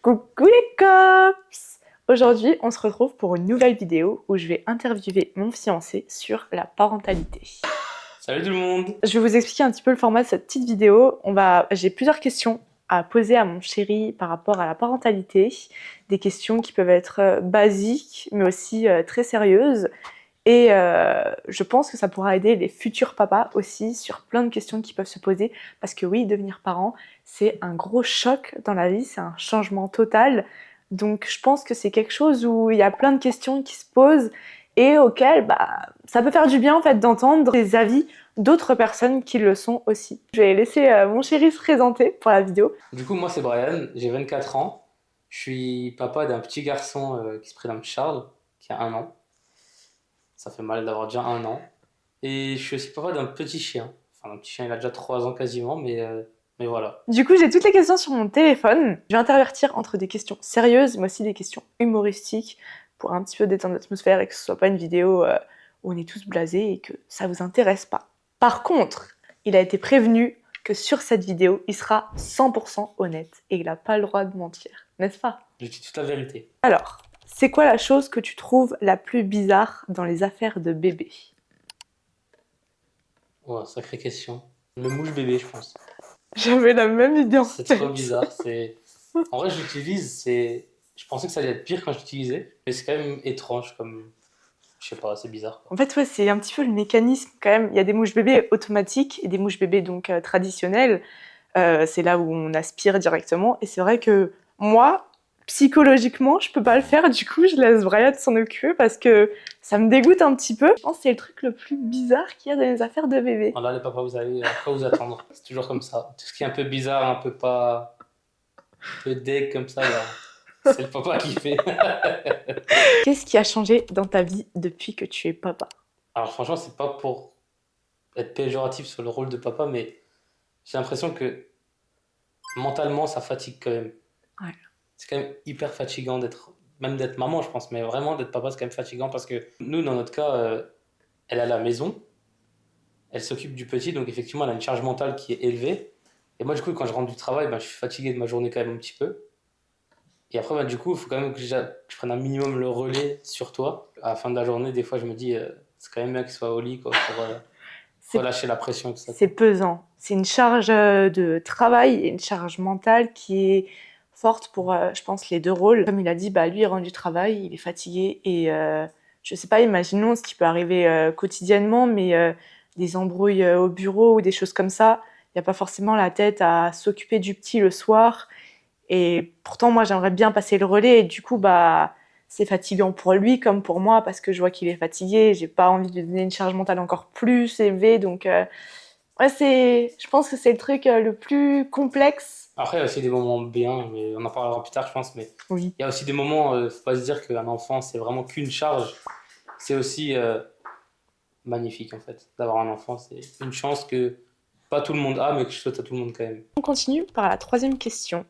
Coucou les cops! Aujourd'hui, on se retrouve pour une nouvelle vidéo où je vais interviewer mon fiancé sur la parentalité. Salut tout le monde! Je vais vous expliquer un petit peu le format de cette petite vidéo. J'ai plusieurs questions à poser à mon chéri par rapport à la parentalité. Des questions qui peuvent être basiques, mais aussi très sérieuses. Et je pense que ça pourra aider les futurs papas aussi sur plein de questions qui peuvent se poser. Parce que oui, devenir parent, c'est un gros choc dans la vie, c'est un changement total. Donc je pense que c'est quelque chose où il y a plein de questions qui se posent et auxquelles ça peut faire du bien en fait d'entendre des avis d'autres personnes qui le sont aussi. Je vais laisser mon chéri se présenter pour la vidéo. Du coup, moi c'est Brian, j'ai 24 ans. Je suis papa d'un petit garçon qui se prénomme Charles, qui a 1 an. Ça fait mal d'avoir déjà 1 an. Et je suis aussi papa d'un petit chien. Enfin, un petit chien, il a déjà 3 ans quasiment, mais voilà. Du coup, j'ai toutes les questions sur mon téléphone. Je vais intervertir entre des questions sérieuses, mais aussi des questions humoristiques pour un petit peu détendre l'atmosphère et que ce soit pas une vidéo où on est tous blasés et que ça vous intéresse pas. Par contre, il a été prévenu que sur cette vidéo, il sera 100% honnête et il n'a pas le droit de mentir, n'est-ce pas? Je dis toute la vérité. Alors, c'est quoi la chose que tu trouves la plus bizarre dans les affaires de bébé? Ouais, sacrée question. Le mouche bébé, je pense. J'avais la même idée en C'est tête. trop bizarre. En vrai, je l'utilise, je pensais que ça allait être pire quand je l'utilisais, mais c'est quand même étrange comme. Je sais pas, c'est bizarre, quoi. En fait, ouais, c'est un petit peu le mécanisme quand même. Il y a des mouches bébés automatiques et des mouches bébés donc traditionnelles. C'est là où on aspire directement. Et c'est vrai que moi, psychologiquement, je peux pas le faire. Du coup, je laisse Brian s'en occuper parce que ça me dégoûte un petit peu. Je pense que c'est le truc le plus bizarre qu'il y a dans les affaires de bébé. Voilà, les papas, vous allez à quoi vous attendre. C'est toujours comme ça. Tout ce qui est un peu bizarre, un peu pas. Un peu deg comme ça, là. C'est le papa qui fait. Qu'est-ce qui a changé dans ta vie depuis que tu es papa? Alors, franchement, c'est pas pour être péjoratif sur le rôle de papa, mais j'ai l'impression que mentalement, ça fatigue quand même. Ouais. C'est quand même hyper fatigant même d'être maman, je pense, mais vraiment d'être papa, c'est quand même fatigant parce que nous, dans notre cas, elle est à la maison, elle s'occupe du petit, donc effectivement, elle a une charge mentale qui est élevée. Et moi, du coup, quand je rentre du travail, je suis fatigué de ma journée quand même un petit peu. Et après, du coup, il faut quand même que je prenne un minimum le relais sur toi. À la fin de la journée, des fois, je me dis, c'est quand même bien qu'il soit au lit, quoi, pour C'est relâcher la pression et tout ça, c'est quoi. pesant. C'est une charge de travail et une charge mentale qui est forte pour, je pense, les deux rôles. Comme il a dit, lui, il rentre du travail, il est fatigué et je sais pas, imaginons ce qui peut arriver quotidiennement, mais des embrouilles au bureau ou des choses comme ça, il n'y a pas forcément la tête à s'occuper du petit le soir. Et pourtant, moi, j'aimerais bien passer le relais et du coup, c'est fatigant pour lui comme pour moi parce que je vois qu'il est fatigué, j'ai pas envie de lui donner une charge mentale encore plus élevée, donc ouais, je pense que c'est le truc le plus complexe. Après, il y a aussi des moments bien, mais on en parlera plus tard, je pense. Mais Oui. il y a aussi des moments, faut pas se dire qu'un enfant, c'est vraiment qu'une charge. C'est aussi magnifique, en fait. D'avoir un enfant, c'est une chance que pas tout le monde a, mais que je souhaite à tout le monde quand même. On continue par la troisième question.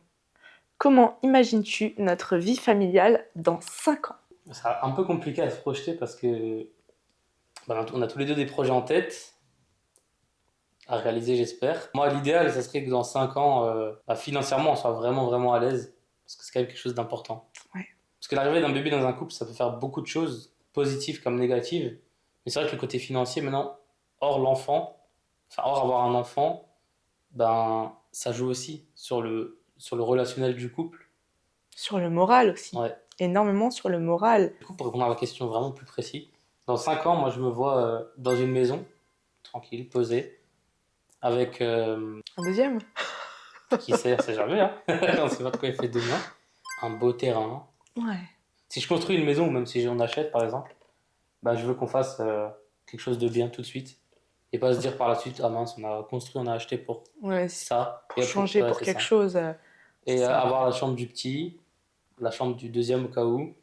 Comment imagines-tu notre vie familiale dans 5 ans? C'est un peu compliqué à se projeter parce que on a tous les deux des projets en tête, à réaliser, j'espère. Moi, l'idéal, ça serait que dans 5 ans, financièrement, on soit vraiment, vraiment à l'aise. Parce que c'est quand même quelque chose d'important. Ouais. Parce que l'arrivée d'un bébé dans un couple, ça peut faire beaucoup de choses, positives comme négatives. Mais c'est vrai que le côté financier, maintenant, hors l'enfant, enfin, hors avoir un enfant, ça joue aussi sur le relationnel du couple. Sur le moral aussi. Ouais. Énormément sur le moral. Du coup, pour répondre à la question vraiment plus précis, dans 5 ans, moi, je me vois dans une maison, tranquille, posée, avec, Un deuxième? qui sait, on sait jamais, hein. On sait pas de quoi il fait demain, un beau terrain. Ouais. Si je construis une maison, ou même si j'en achète, par exemple, je veux qu'on fasse quelque chose de bien tout de suite. Et pas se dire par la suite, ah mince, on a construit, on a acheté pour Ouais, ça. pour changer, Ouais, pour c'est quelque ça. chose. Et Ça. avoir la chambre du petit, la chambre du deuxième au cas où.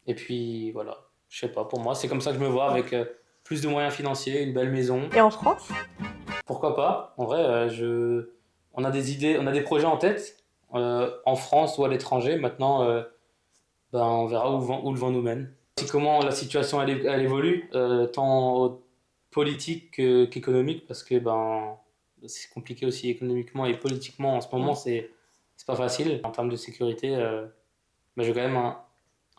Et puis voilà, je sais pas, pour moi, c'est comme ça que je me vois avec plus de moyens financiers, une belle maison. Et en France? Pourquoi pas? En vrai, on a des idées, on a des projets en tête, en France ou à l'étranger. Maintenant, on verra où le vent nous mène. C'est comment la situation elle évolue, tant politique qu'économique, parce que c'est compliqué aussi économiquement et politiquement en ce moment, Ouais. c'est c'est pas facile. En termes de sécurité, mais j'ai quand même un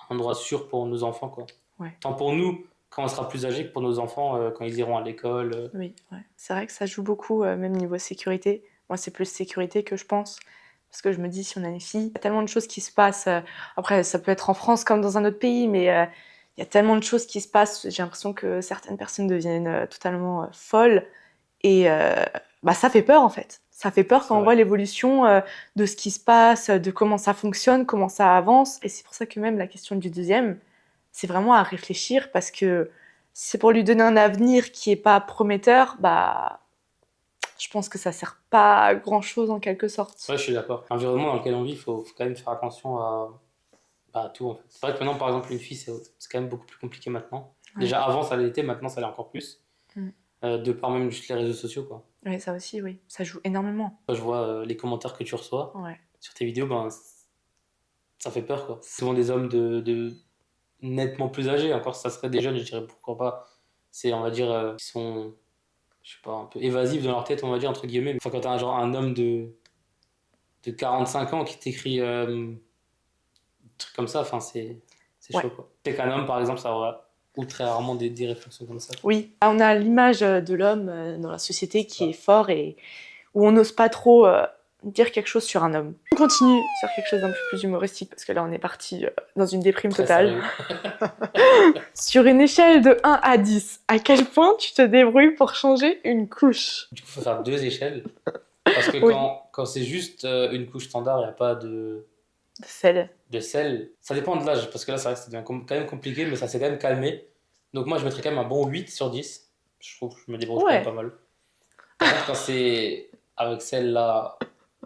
endroit sûr pour nos enfants, quoi. Ouais. Tant pour nous, quand on sera plus âgé, que pour nos enfants, quand ils iront à l'école. Oui, ouais. C'est vrai que ça joue beaucoup, même niveau sécurité. Moi, c'est plus sécurité que je pense. Parce que je me dis, si on a une fille, il y a tellement de choses qui se passent. Après, ça peut être en France comme dans un autre pays, mais il y a tellement de choses qui se passent. J'ai l'impression que certaines personnes deviennent totalement folles. Et bah, ça fait peur, en fait. Ça fait peur C'est quand on vrai. voit l'évolution de ce qui se passe, de comment ça fonctionne, comment ça avance. Et c'est pour ça que même la question du deuxième, c'est vraiment à réfléchir parce que si c'est pour lui donner un avenir qui est pas prometteur, bah, je pense que ça sert pas à grand chose en quelque sorte. Ouais, je suis d'accord. L'environnement dans lequel on vit, faut quand même faire attention à tout, en fait. C'est vrai que maintenant, par exemple, une fille, c'est quand même beaucoup plus compliqué maintenant. Ouais. Déjà, avant, ça l'était, maintenant, ça l'est encore plus. Mm. De par même juste les réseaux sociaux, quoi. Ouais, ça aussi, oui. Ça joue énormément. Quand je vois les commentaires que tu reçois Ouais. sur tes vidéos, ben, ça fait peur, quoi. Souvent des hommes de nettement plus âgés, encore ça serait des jeunes, je dirais pourquoi pas. C'est, on va dire, qui sont, je sais pas, un peu évasifs dans leur tête, on va dire, entre guillemets. Enfin, quand t'as genre un homme de 45 ans qui t'écrit un truc comme ça, enfin, c'est Ouais. chaud, quoi. C'est qu'un homme, par exemple, ça aura ou très rarement des réflexions comme ça. Oui, on a l'image de l'homme dans la société qui Ouais. est fort et où on n'ose pas trop dire quelque chose sur un homme. On continue sur quelque chose d'un peu plus humoristique parce que là on est parti dans une déprime Très totale. sérieux. Sur une échelle de 1 à 10, à quel point tu te débrouilles pour changer une couche? Du coup, il faut faire 2 échelles. Parce que Oui. quand c'est juste une couche standard, il n'y a pas Celle. de sel. Ça dépend de l'âge, parce que là, ça reste quand même compliqué, mais ça s'est quand même calmé. Donc moi, je mettrais quand même un bon 8 sur 10. Je trouve que je me débrouille quand même Ouais. pas mal. Par contre, quand c'est avec celle-là,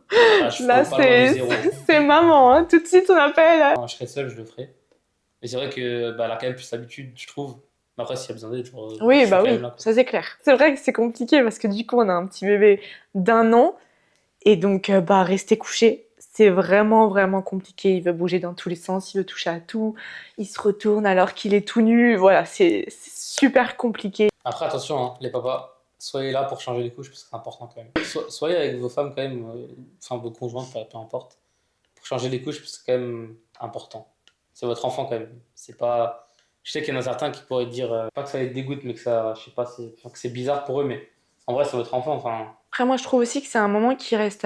je Là suis pas loin du c'est zéro. c'est maman, hein. Tout de suite on appelle. Quand je serais seul, je le ferais. Mais c'est vrai que bah, elle a quand même plus l'habitude, je trouve. Mais après, s'il y a besoin d'aide, je Oui, suis bah quand oui, même là, quoi. ça c'est clair. C'est vrai que c'est compliqué parce que du coup on a un petit bébé d'1 an. Et donc, bah, rester couché, c'est vraiment, vraiment compliqué. Il veut bouger dans tous les sens, il veut toucher à tout. Il se retourne alors qu'il est tout nu. Voilà, c'est super compliqué. Après, attention, hein, les papas, soyez là pour changer les couches, parce que c'est important quand même. Soyez avec vos femmes quand même, enfin vos conjointes, peu importe, pour changer les couches, parce que c'est quand même important. C'est votre enfant quand même. C'est pas. Je sais qu'il y en a certains qui pourraient dire, pas que ça les dégoûte, mais que ça, je sais pas, enfin, que c'est bizarre pour eux, mais en vrai, c'est votre enfant, enfin. Après, moi, je trouve aussi que c'est un moment qui reste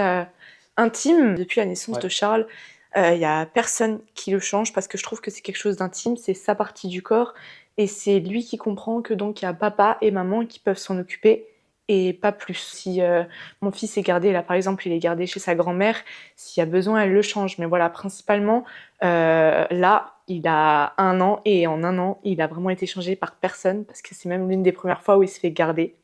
intime. Depuis la naissance Ouais. de Charles, il y a personne qui le change parce que je trouve que c'est quelque chose d'intime, c'est sa partie du corps. Et c'est lui qui comprend que donc il y a papa et maman qui peuvent s'en occuper et pas plus. Si mon fils est gardé, là par exemple, il est gardé chez sa grand-mère, s'il y a besoin, elle le change. Mais voilà, principalement, là, il a 1 an et en 1 an, il a vraiment été changé par personne parce que c'est même l'une des premières fois où il se fait garder.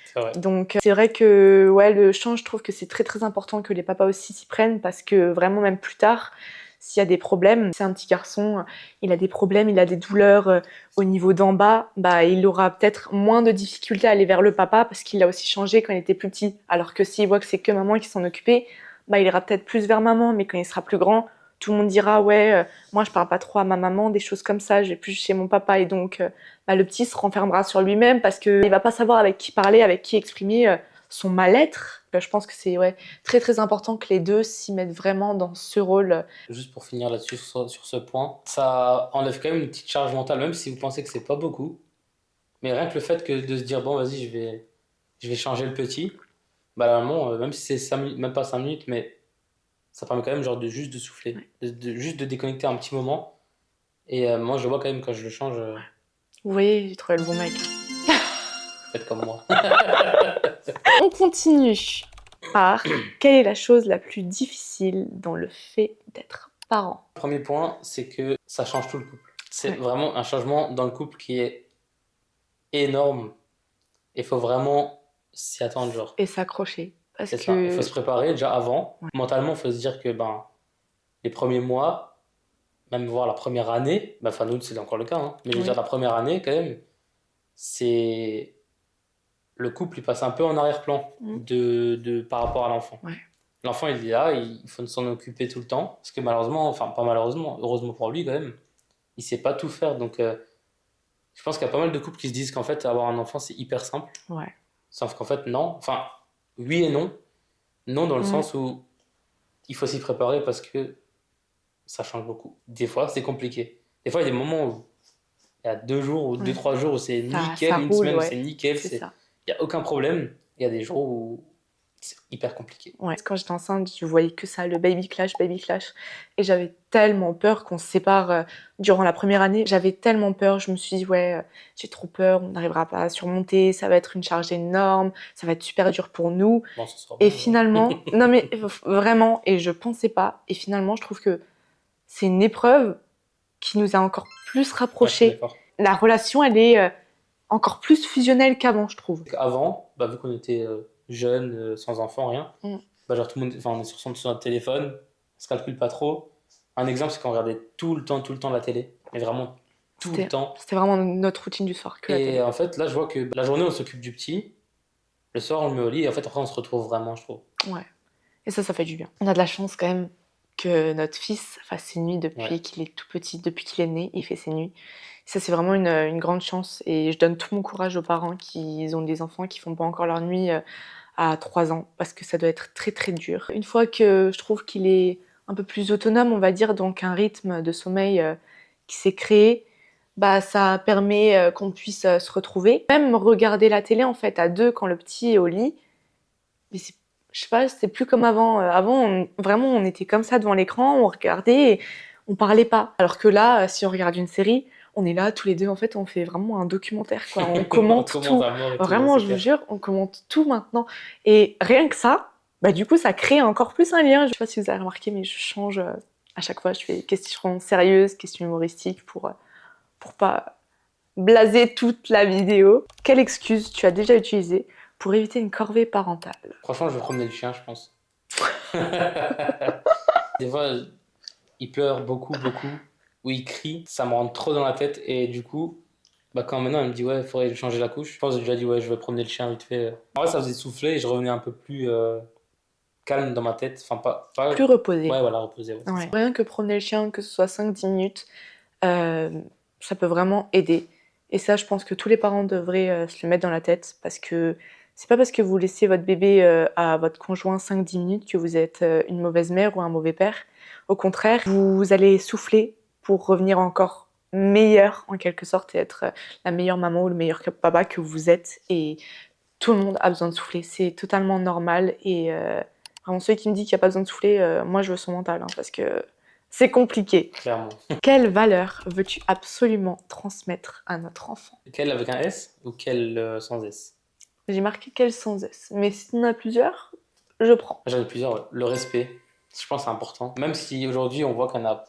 C'est vrai. Donc c'est vrai que ouais, le chant, je trouve que c'est très très important que les papas aussi s'y prennent parce que vraiment même plus tard, s'il y a des problèmes, c'est un petit garçon, il a des problèmes, il a des douleurs au niveau d'en bas, bah il aura peut-être moins de difficultés à aller vers le papa parce qu'il a aussi changé quand il était plus petit. Alors que s'il voit que c'est que maman qui s'en occupait, bah il ira peut-être plus vers maman, mais quand il sera plus grand, tout le monde dira ouais, moi je parle pas trop à ma maman, des choses comme ça, je vais plus chez mon papa et donc bah, le petit se renfermera sur lui-même parce qu'il va pas savoir avec qui parler, avec qui exprimer son mal-être. Je pense que c'est ouais, très très important que les deux s'y mettent vraiment dans ce rôle. Juste pour finir là-dessus, sur ce point, ça enlève quand même une petite charge mentale, même si vous pensez que c'est pas beaucoup. Mais rien que le fait que de se dire, bon, vas-y, je vais changer le petit, bah, la maman, même si c'est 5 minutes, même pas 5 minutes, mais ça permet quand même genre de juste de souffler, juste de déconnecter un petit moment. Et moi, je le vois quand même quand je le change, Vous voyez, j'ai trouvé le bon mec. faites comme moi. On continue par quelle est la chose la plus difficile dans le fait d'être parent? Premier point, c'est que ça change tout le couple. C'est Ouais. vraiment un changement dans le couple qui est énorme. Il faut vraiment s'y attendre, genre. Et s'accrocher. Parce C'est ça. Il faut que se préparer déjà avant. ouais. Mentalement, il faut se dire que ben, les premiers mois, même voir la première année, ben, enfin nous c'est encore le cas, hein, mais je veux Oui. dire la première année quand même, c'est le couple il passe un peu en arrière-plan par rapport à l'enfant. Ouais. L'enfant il est là, il faut s'en occuper tout le temps, parce que malheureusement, enfin pas malheureusement, heureusement pour lui quand même, il sait pas tout faire, donc je pense qu'il y a pas mal de couples qui se disent qu'en fait avoir un enfant c'est hyper simple, Ouais. sauf qu'en fait non, enfin oui et non, non dans le Mm. sens où il faut s'y préparer parce que ça change beaucoup. Des fois, c'est compliqué. Des fois, il y a des moments où il y a 2 jours ou deux, Ouais. trois jours où c'est Ça nickel, une roule, semaine où c'est ouais. nickel, C'est ça. il n'y a aucun problème. Il y a des jours où c'est hyper compliqué. Ouais. Quand j'étais enceinte, je voyais que ça, le baby clash, baby clash. Et j'avais tellement peur qu'on se sépare durant la première année. J'avais tellement peur. Je me suis dit, ouais, j'ai trop peur, on n'arrivera pas à surmonter, ça va être une charge énorme, ça va être super dur pour nous. Bon, ce sera Et bon. Ouais. finalement, non mais vraiment, et je pensais pas. Et finalement, je trouve que c'est une épreuve qui nous a encore plus Ouais, je suis rapprochés. d'accord. La relation, elle est encore plus fusionnelle qu'avant, je trouve. Avant, bah, vu qu'on était jeunes, sans enfants, rien, Mm. bah, genre tout le monde, enfin, on est sur notre téléphone, on se calcule pas trop. Un exemple, c'est qu'on regardait tout le temps la télé, mais vraiment tout le temps. C'était vraiment notre routine du soir, que la Et télé. en fait, là, je vois que la journée, on s'occupe du petit, le soir, on le met au lit, et en fait, après, on se retrouve vraiment, je trouve. Ouais. Et ça fait du bien. On a de la chance quand même que notre fils fasse ses nuits depuis Ouais. qu'il est tout petit, depuis qu'il est né, il fait ses nuits. Ça, c'est vraiment une grande chance. Et je donne tout mon courage aux parents qui ont des enfants qui font pas encore leur nuit à 3 ans, parce que ça doit être très très dur. Une fois que je trouve qu'il est un peu plus autonome, on va dire, donc un rythme de sommeil qui s'est créé, bah ça permet qu'on puisse se retrouver. Même regarder la télé en fait à deux quand le petit est au lit, mais je sais pas, c'est plus comme avant. Avant, vraiment, on était comme ça devant l'écran, on regardait et on parlait pas. Alors que là, si on regarde une série, on est là tous les deux, en fait, on fait vraiment un documentaire, quoi. On On commente commente tout. à mort et tout, ouais, Vraiment, c'est je vous clair. jure, on commente tout maintenant. Et rien que ça, bah du coup, ça crée encore plus un lien. Je sais pas si vous avez remarqué, mais je change à chaque fois. Je fais questions sérieuses, questions humoristiques pour pas blaser toute la vidéo. Quelle excuse tu as déjà utilisée pour éviter une corvée parentale? Franchement, je vais promener le chien, je pense. Des fois, il pleure beaucoup, beaucoup, ou il crie, ça me rentre trop dans la tête, et du coup, bah, quand maintenant il me dit, ouais, il faudrait changer la couche, je pense que j'ai déjà dit, ouais, je vais promener le chien vite fait. En vrai, ça faisait souffler, et je revenais un peu plus calme dans ma tête. Enfin, pas... Plus reposé. Ouais, voilà, reposé, ouais, c'est Ouais. ça. Rien que promener le chien, que ce soit 5-10 minutes, euh, ça peut vraiment aider. Et ça, je pense que tous les parents devraient se le mettre dans la tête parce que c'est pas parce que vous laissez votre bébé à votre conjoint 5-10 minutes que vous êtes une mauvaise mère ou un mauvais père. Au contraire, vous allez souffler pour revenir encore meilleur en quelque sorte et être la meilleure maman ou le meilleur papa que vous êtes. Et tout le monde a besoin de souffler, c'est totalement normal. Et vraiment, ceux qui me disent qu'il n'y a pas besoin de souffler, moi je veux son mental hein, parce que c'est compliqué. Clairement. Quelle valeur veux-tu absolument transmettre à notre enfant? Quel avec un S ou quel sans S? J'ai marqué quel sans S, mais si tu en as plusieurs, je prends. J'en ai plusieurs, ouais. Le respect, je pense que c'est important. Même si aujourd'hui on voit qu'il y en a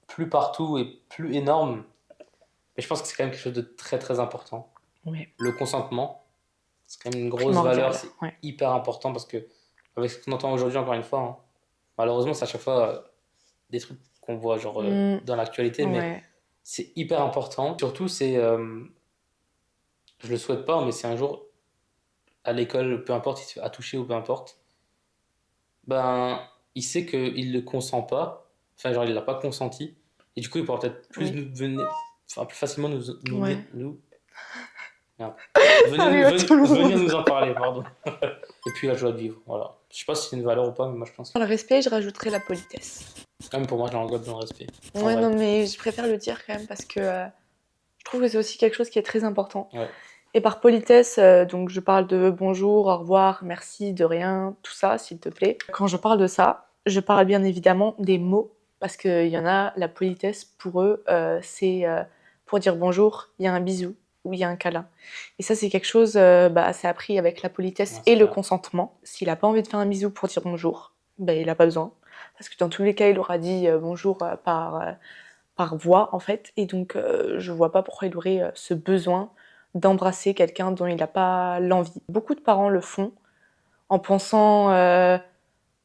plus partout et plus énorme, mais je pense que c'est quand même quelque chose de très très important. Oui, Le consentement, c'est quand même une grosse valeur, primordial. c'est Ouais. hyper important parce que, avec ce qu'on entend aujourd'hui, encore une fois, hein, malheureusement, c'est à chaque fois des trucs qu'on voit genre dans l'actualité, mais Ouais. c'est hyper important. Surtout, je le souhaite pas, mais si un jour à l'école, peu importe, il se fait attoucher ou peu importe, ben, il sait qu'il ne consent pas, enfin, genre, il l'a pas consenti, et du coup, il pourra peut-être plus Oui. enfin, plus facilement Ouais. merde. Ça arrive à tout le Venir monde. nous en parler, pardon. Et puis la joie de vivre, voilà. Je sais pas si c'est une valeur ou pas, mais moi je pense que Dans le respect, je rajouterai la politesse. même pour moi, je l'englobe dans le respect. En Ouais, vrai. non, mais je préfère le dire quand même parce que je trouve que c'est aussi quelque chose qui est très important. Ouais. Et par politesse, donc je parle de bonjour, au revoir, merci, de rien, tout ça, s'il te plaît. Quand je parle de ça, je parle bien évidemment des mots, parce qu'il y en a, la politesse, pour eux, c'est pour dire bonjour, il y a un bisou ou il y a un câlin. Et ça, c'est quelque chose, c'est appris avec la politesse Ouais, et c'est le clair. consentement. S'il n'a pas envie de faire un bisou pour dire bonjour, il n'a pas besoin. Parce que dans tous les cas, il aura dit bonjour par voix, en fait. Et donc, je vois pas pourquoi il aurait ce besoin d'embrasser quelqu'un dont il n'a pas l'envie. Beaucoup de parents le font en pensant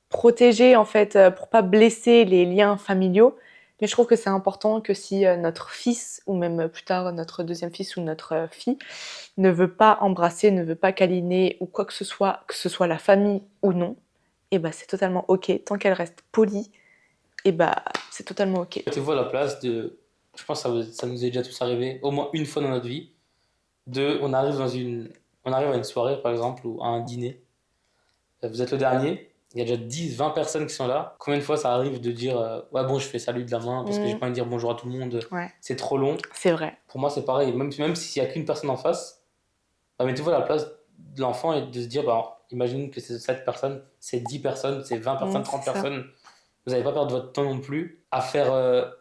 protéger, en fait, pour pas blesser les liens familiaux. Mais je trouve que c'est important que si notre fils, ou même plus tard notre deuxième fils ou notre fille, ne veut pas embrasser, ne veut pas câliner ou quoi que ce soit la famille ou non, et c'est totalement ok. Tant qu'elle reste polie, et c'est totalement ok. Mettez-vous à la place de. Je pense que ça nous est déjà tous arrivé, au moins une fois dans notre vie, on arrive à une soirée par exemple ou à un dîner. Vous êtes le dernier il y a déjà 10, 20 personnes qui sont là. Combien de fois ça arrive de dire ouais, bon, je fais salut de la main parce que j'ai pas envie de dire bonjour à tout le monde, Ouais, c'est trop long. c'est vrai. Pour moi, c'est pareil. Même s'il y a qu'une personne en face, bah, mettez-vous à la place de l'enfant et de se dire bah, imagine que c'est 7 personnes, c'est 10 personnes, c'est 20 personnes, 30 C'est ça. personnes. Vous n'allez pas perdre votre temps non plus à faire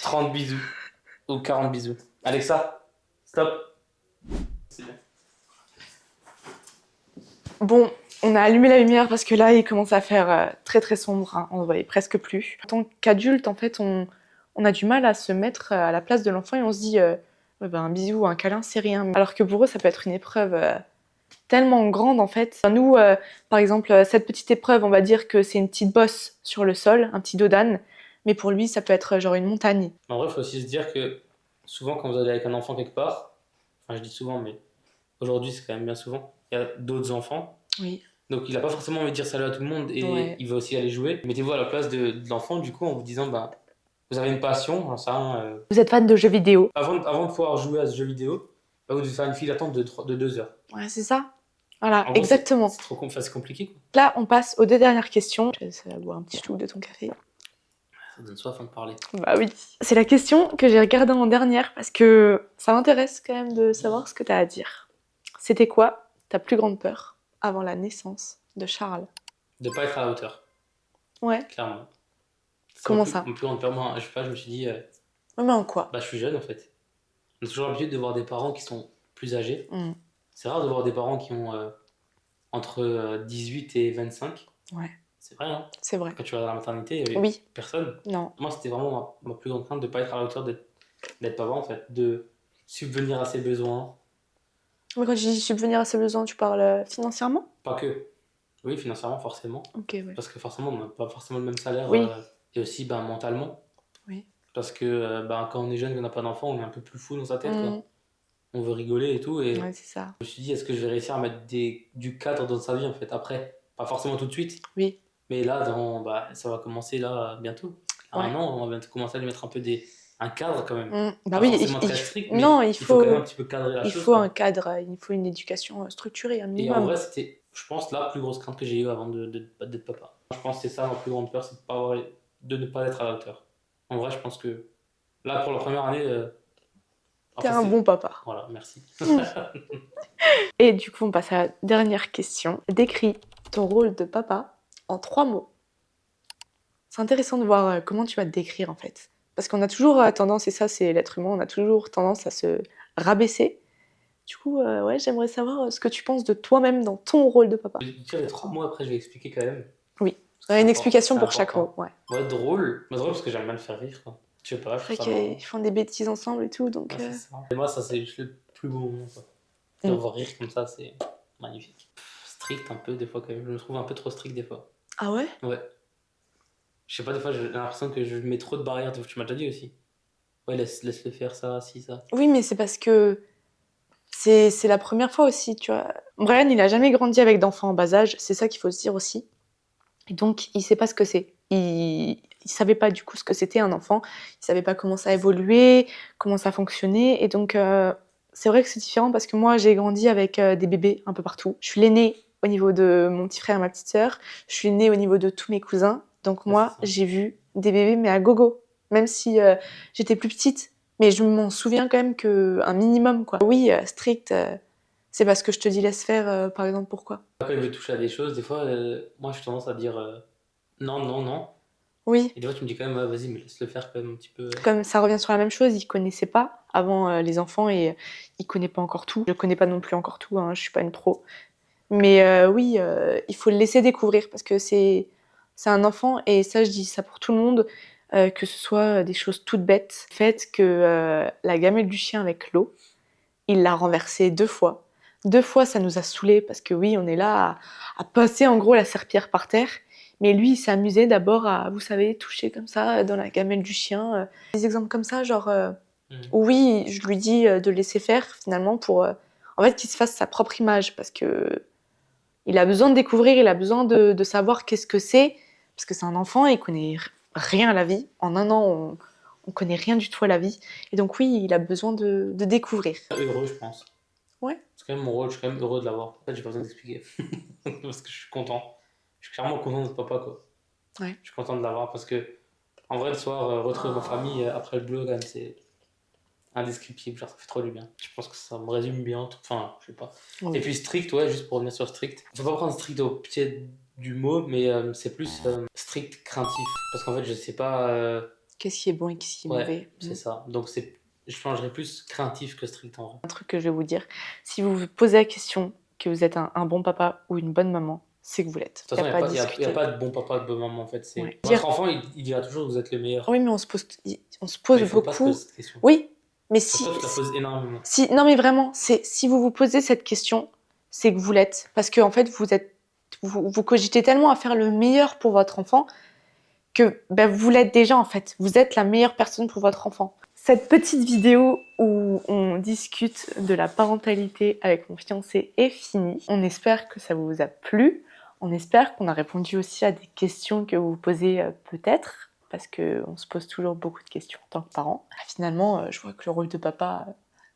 30 bisous ou 40 bisous. Alexa, stop. C'est bien. Bon, on a allumé la lumière parce que là, il commence à faire très très sombre, hein. On ne voyait presque plus. En tant qu'adulte, en fait, on a du mal à se mettre à la place de l'enfant et on se dit ouais, ben, un bisou ou un câlin, c'est rien. Alors que pour eux, ça peut être une épreuve tellement grande, en fait. Nous, par exemple, cette petite épreuve, on va dire que c'est une petite bosse sur le sol, un petit dos d'âne, mais pour lui, ça peut être genre une montagne. En vrai, il faut aussi se dire que souvent, quand vous allez avec un enfant quelque part, enfin, je dis souvent, mais aujourd'hui, c'est quand même bien souvent, il y a d'autres enfants. Oui. Donc, il n'a pas forcément envie de dire salut à tout le monde et Ouais. il veut aussi aller jouer. Mettez-vous à la place de l'enfant, du coup, en vous disant, bah, vous avez une passion, j'en sais rien, Vous êtes fan de jeux vidéo? avant de pouvoir jouer à ce jeu vidéo, bah, vous devez faire une file d'attente de 2 heures. Ouais, c'est ça. Voilà, En gros, exactement. c'est trop enfin, c'est compliqué, quoi. Là, on passe aux 2 dernières questions. Je vais boire un petit chou de ton café. Ça donne soif de parler. Bah oui. C'est la question que j'ai regardée en dernière parce que ça m'intéresse quand même de savoir ce que tu as à dire. C'était quoi ta plus grande peur avant la naissance de Charles? De pas être à la hauteur, Ouais. clairement. C'est Comment ça? mon plus grande peur. Moi, je sais pas, je me suis dit, Ouais, mais en quoi? bah, je suis jeune en fait. On a toujours l'habitude de voir des parents qui sont plus âgés. Mm. C'est rare de voir des parents qui ont entre 18 et 25. Ouais, C'est vrai, hein. c'est vrai. Quand tu vas à la maternité, il y avait Oui. personne. Non. Moi, c'était vraiment ma plus grande crainte de ne pas être à la hauteur d'être papa, en fait. De subvenir à ses besoins. Mais quand tu dis subvenir à ses besoins, tu parles financièrement? Pas que. Oui, financièrement, forcément. Ok, ouais. Parce que forcément, on n'a pas forcément le même salaire. Oui. Et aussi, ben, mentalement. Oui. Parce que ben, quand on est jeune, qu'on n'a pas d'enfant, on est un peu plus fou dans sa tête, Mm. quoi. On veut rigoler et tout. Et Ouais, c'est ça. je me suis dit, est-ce que je vais réussir à mettre du cadre dans sa vie, en fait, après? Pas forcément tout de suite. Oui. Mais là, bah, ça va commencer là bientôt. À Ouais. un an, on va bientôt commencer à lui mettre un peu un cadre quand même. Bah Pas oui, forcément très strict, mais non, il faut quand même un petit peu cadrer la il chose, faut quoi. un cadre, il faut une éducation structurée, un Et en minimum. vrai, c'était, je pense, la plus grosse crainte que j'ai eue avant d'être papa. Je pense que c'est ça ma plus grande peur, c'est de ne pas être à la hauteur. En vrai, je pense que là, pour la première année, T'es enfin, un bon papa. Voilà, merci. Et du coup, on passe à la dernière question. Décris ton rôle de papa en 3 mots. C'est intéressant de voir comment tu vas te décrire en fait. Parce qu'on a toujours tendance, et ça c'est l'être humain, on a toujours tendance à se rabaisser. Du coup, ouais, j'aimerais savoir ce que tu penses de toi-même dans ton rôle de papa. Je vais dire les 3 mots après, je vais expliquer quand même. Oui, C'est une explication c'est pour chaque mot. important. Ouais. Ouais, drôle. Mais drôle parce que j'aime bien le faire rire, quoi. Je sais pas, je C'est trouve vrai ça marrant. qu'ils font des bêtises ensemble et tout, donc... Ouais, c'est ça. Et moi, ça, c'est juste le plus beau moment, quoi. De voir rire comme ça, c'est magnifique. Strict un peu, des fois, quand même. Je me trouve un peu trop strict, des fois. Ah ouais? Ouais. Je sais pas, des fois, j'ai l'impression que je mets trop de barrières. Tu m'as déjà dit aussi. Ouais, laisse-le faire ça, si, ça. Oui, mais c'est parce que c'est la première fois aussi, tu vois. Brian, il a jamais grandi avec d'enfants en bas âge, c'est ça qu'il faut se dire aussi. Et donc, il sait pas ce que c'est. Il savait pas du coup ce que c'était un enfant. Il savait pas comment ça évoluait, comment ça fonctionnait. Et donc, c'est vrai que c'est différent parce que moi, j'ai grandi avec des bébés un peu partout. Je suis l'aînée au niveau de mon petit frère et ma petite sœur. Je suis l'aînée au niveau de tous mes cousins. Donc moi, j'ai vu des bébés, mais à gogo. Même si j'étais plus petite. Mais je m'en souviens quand même qu'un minimum, quoi. Oui, strict, c'est parce que je te dis laisse faire, par exemple, pourquoi? Quand il veut toucher à des choses, des fois, moi, j'ai tendance à dire non, non, non. Oui. Et des fois, tu me dis quand même, ouais, vas-y, mais laisse-le faire quand même un petit peu. Comme ça revient sur la même chose, il connaissait pas avant les enfants et il connaît pas encore tout. Je connais pas non plus encore tout, hein, je suis pas une pro. Mais oui, il faut le laisser découvrir parce que c'est un enfant et ça, je dis ça pour tout le monde, que ce soit des choses toutes bêtes. Le fait que la gamelle du chien avec l'eau, il l'a renversée 2 fois. 2 fois, ça nous a saoulés parce que oui, on est là à passer en gros la serpillière par terre. Mais lui, il s'est amusé d'abord à, vous savez, toucher comme ça dans la gamelle du chien. Des exemples comme ça, genre, oui, je lui dis de laisser faire finalement pour, en fait, qu'il se fasse sa propre image parce que il a besoin de découvrir, il a besoin de savoir qu'est-ce que c'est parce que c'est un enfant et il connaît rien à la vie. En un an, on connaît rien du tout à la vie. Et donc oui, il a besoin de découvrir. Heureux, je pense. Ouais. C'est quand même mon rôle, je suis quand même heureux de l'avoir. En fait, j'ai pas besoin d'expliquer. Parce que je suis content. Je suis clairement content d'être papa, quoi. Ouais. Je suis content de l'avoir parce que, en vrai, le soir, retrouver ma famille après le boulot, quand même, c'est indescriptible. Genre, ça fait trop du bien. Je pense que ça me résume bien. Enfin, je sais pas. Oui. Et puis, strict, ouais, juste pour revenir sur strict. Faut pas prendre strict au pied du mot, mais c'est plus strict craintif. Parce qu'en fait, je sais pas. Qu'est-ce qui est bon et qu'est-ce qui est Ouais, mauvais. c'est ça. Donc, je changerais plus craintif que strict en vrai. Un truc que je vais vous dire, si vous vous posez la question que vous êtes un bon papa ou une bonne maman, c'est que vous l'êtes. De toute façon, il n'y a, discuter. pas de bon papa, de bonne maman en fait. Ouais. Votre enfant, il dira toujours que vous êtes le meilleur. Oui, mais on se pose Mais il faut pas se beaucoup. poser cette question. Oui, mais Toi, tu la poses énormément. non, mais vraiment, si vous vous posez cette question, c'est que vous l'êtes. Parce que en fait, vous cogitez tellement à faire le meilleur pour votre enfant que vous l'êtes déjà en fait. Vous êtes la meilleure personne pour votre enfant. Cette petite vidéo où on discute de la parentalité avec mon fiancé est finie. On espère que ça vous a plu. On espère qu'on a répondu aussi à des questions que vous vous posez peut-être, parce qu'on se pose toujours beaucoup de questions en tant que parent. Finalement, je vois que le rôle de papa,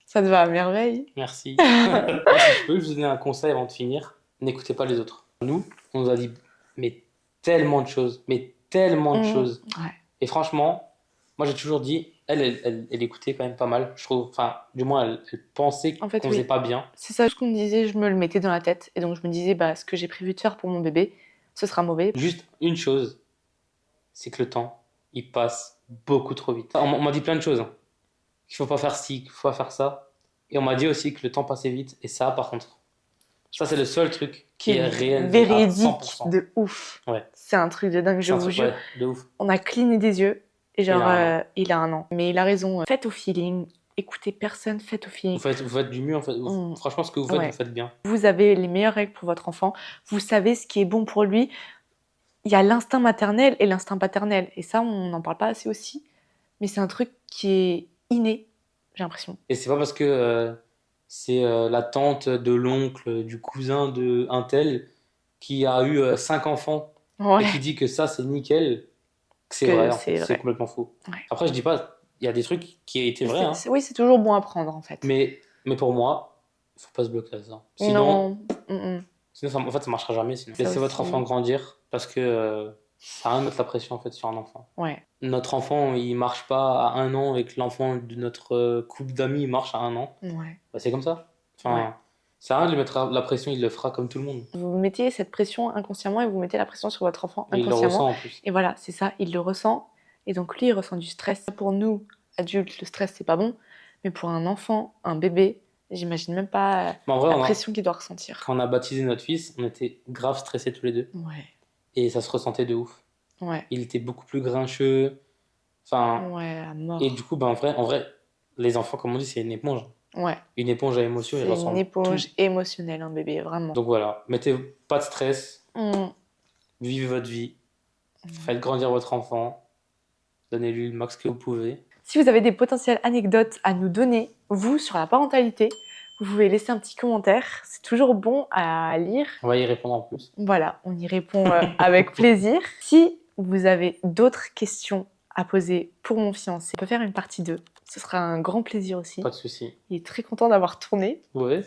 ça te va à merveille. Merci. Moi, si je peux vous donner un conseil avant de finir, n'écoutez pas les autres. Nous, on nous a dit mais tellement de choses, Ouais. Et franchement, moi j'ai toujours dit, elle écoutait quand même pas mal, je trouve. Enfin, du moins, elle pensait En fait, qu'on oui. faisait pas bien. C'est ça, ce qu'on me disait, je me le mettais dans la tête. Et donc je me disais, ce que j'ai prévu de faire pour mon bébé, ce sera mauvais. Juste une chose, c'est que le temps, il passe beaucoup trop vite. On m'a dit plein de choses. Hein. Qu'il faut pas faire ci, qu'il faut pas faire ça. Et on m'a dit aussi que le temps passait vite. Et ça, par contre, ça c'est le seul truc qui est réel véridique à 100%. de ouf. Ouais. C'est un truc de dingue, je vous jure. Ouais, de ouf. On a cligné des yeux et genre, Il a 1 an. Mais il a raison. Faites au feeling. Écoutez personne, faites au feeling. Vous faites du mieux en fait. Franchement, ce que vous faites, vous faites bien. Vous avez les meilleures règles pour votre enfant. Vous savez ce qui est bon pour lui. Il y a l'instinct maternel et l'instinct paternel. Et ça, on n'en parle pas assez aussi. Mais c'est un truc qui est inné, j'ai l'impression. Et c'est pas parce que c'est la tante de l'oncle, du cousin de un tel qui a eu 5 enfants et qui dit que ça c'est nickel, que c'est vrai, en fait. C'est complètement faux. Ouais. Après, je dis pas, il y a des trucs qui étaient vrais. Hein. Oui, c'est toujours bon à prendre en fait. Mais pour moi, il faut pas se bloquer à ça. Sinon, sinon en fait, ça marchera jamais. Sinon. Laissez votre enfant grandir parce que ça rien de mettre la pression en fait sur un enfant. Ouais. Notre enfant, il marche pas à 1 an et que l'enfant de notre couple d'amis marche à 1 an. Ouais. C'est comme ça. Enfin, ça sert à rien de lui mettre la pression, il le fera comme tout le monde. Vous mettiez cette pression inconsciemment et vous mettez la pression sur votre enfant inconsciemment. Il le ressent en plus. Et voilà, c'est ça, il le ressent. Et donc lui, il ressent du stress. Pour nous, adultes, le stress, c'est pas bon. Mais pour un enfant, un bébé, j'imagine même pas la pression qu'il doit ressentir. Quand on a baptisé notre fils, on était grave stressés tous les deux. Ouais. Et ça se ressentait de ouf. Ouais. Il était beaucoup plus grincheux. Enfin, ouais, à mort. Et du coup, en vrai, les enfants, comme on dit, c'est une éponge. Ouais. Une éponge à émotions. C'est une éponge émotionnelle, un bébé, vraiment. Donc voilà, mettez pas de stress. Vivez votre vie. Faites grandir votre enfant. Donnez-lui le max que vous pouvez. Si vous avez des potentielles anecdotes à nous donner, vous, sur la parentalité, vous pouvez laisser un petit commentaire. C'est toujours bon à lire. On va y répondre en plus. Voilà, on y répond avec plaisir. Si vous avez d'autres questions à poser pour mon fiancé, on peut faire une partie 2. Ce sera un grand plaisir aussi. Pas de souci. Il est très content d'avoir tourné. Ouais.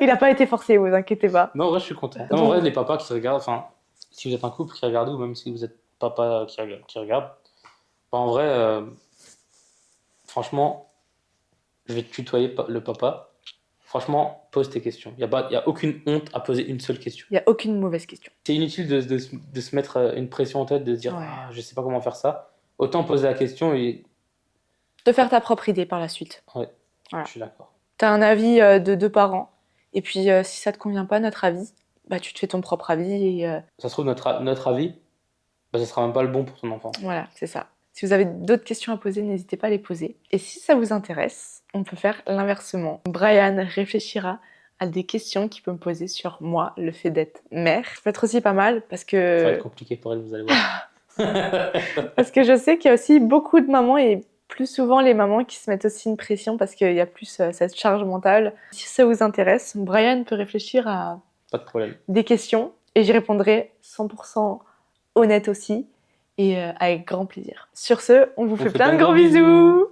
Il n'a pas été forcé, vous inquiétez pas. Non, en vrai, je suis content. Non, en vrai, les papas qui regardent, enfin, si vous êtes un couple qui regarde, ou même si vous êtes papa qui regarde, en vrai, franchement, je vais te tutoyer le papa. Franchement, pose tes questions. Il n'y a aucune honte à poser une seule question. Il n'y a aucune mauvaise question. C'est inutile de se mettre une pression en tête, de se dire je sais pas comment faire ça. Autant poser la question et de faire ta propre idée par la suite. Ouais, voilà. Je suis d'accord. Tu as un avis de 2 parents, et puis si ça te convient pas, notre avis, tu te fais ton propre avis. Et, ça se trouve, notre avis, ça sera même pas le bon pour ton enfant. Voilà, c'est ça. Si vous avez d'autres questions à poser, n'hésitez pas à les poser. Et si ça vous intéresse, on peut faire l'inversement. Brian réfléchira à des questions qu'il peut me poser sur moi, le fait d'être mère. Ça peut être aussi pas mal parce que... Ça va être compliqué pour elle, vous allez voir. Parce que je sais qu'il y a aussi beaucoup de mamans et plus souvent les mamans qui se mettent aussi une pression parce qu'il y a plus cette charge mentale. Si ça vous intéresse, Brian peut réfléchir à pas de problème. Des questions et j'y répondrai 100% honnête aussi et avec grand plaisir. Sur ce, on vous fait plein de gros bisous.